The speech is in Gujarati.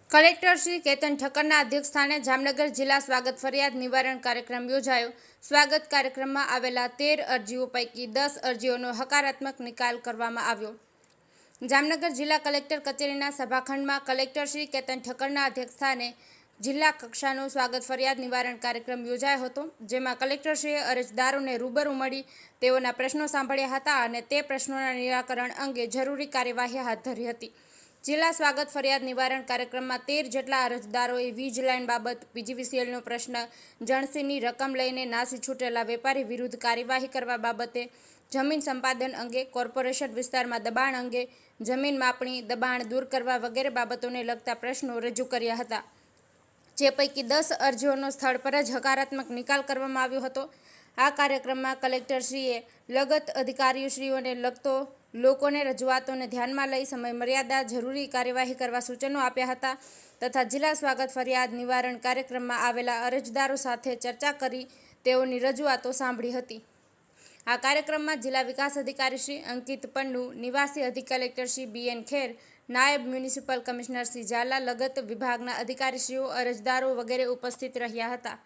કલેક્ટર શ્રી કેતન ઠક્કરના અધ્યક્ષસ્થાને જામનગર જિલ્લા સ્વાગત ફરિયાદ નિવારણ કાર્યક્રમ યોજાયો। સ્વાગત કાર્યક્રમમાં આવેલા 13 અરજીઓ પૈકી 10 અરજીઓનો હકારાત્મક નિકાલ કરવામાં આવ્યો। જામનગર જિલ્લા કલેક્ટર કચેરીના સભાખંડમાં કલેક્ટર શ્રી કેતન ઠક્કરના અધ્યક્ષસ્થાને જિલ્લા કક્ષાનો સ્વાગત ફરિયાદ નિવારણ કાર્યક્રમ યોજાયો હતો, જેમાં કલેક્ટરશ્રીએ અરજદારોને રૂબરૂ મળી તેઓના પ્રશ્નો સાંભળ્યા હતા અને તે પ્રશ્નોના નિરાકરણ અંગે જરૂરી કાર્યવાહી હાથ ધરી હતી। જિલ્લા સ્વાગત ફરિયાદ નિવારણ કાર્યક્રમમાં 13 જેટલા અરજદારોએ વીજ લાઇન બાબત, પીજીવીસીએલનો પ્રશ્ન, જણસીની રકમ લઈને નાસી છૂટેલા વેપારી વિરુદ્ધ કાર્યવાહી કરવા બાબતે, જમીન સંપાદન અંગે, કોર્પોરેશન વિસ્તારમાં દબાણ અંગે, જમીન માપણી, દબાણ દૂર કરવા વગેરે બાબતોને લગતા પ્રશ્નો રજૂ કર્યા હતા, જે પૈકી 10 અરજીઓનો સ્થળ પર જ હકારાત્મક નિકાલ કરવામાં આવ્યો હતો। આ કાર્યક્રમમાં કલેક્ટરશ્રીએ લગત અધિકારીશ્રીઓને લગતો લોકોને રજૂઆતોને ધ્યાનમાં લઈ સમય મર્યાદા જરૂરી કાર્યવાહી કરવા સૂચનો આપ્યા હતા તથા જિલ્લા સ્વાગત ફરિયાદ નિવારણ કાર્યક્રમમાં આવેલા અરજદારો સાથે ચર્ચા કરી તેઓની રજૂઆતો સાંભળી હતી। આ કાર્યક્રમમાં જિલ્લા વિકાસ અધિકારી શ્રી અંકિત પન્નુ, નિવાસી અધિક કલેક્ટર શ્રી BN ખેર, નાયબ મ્યુનિસિપલ કમિશનર શ્રી ઝાલા, લગત વિભાગના અધિકારીશ્રીઓ, અરજદારો વગેરે ઉપસ્થિત રહ્યા હતા।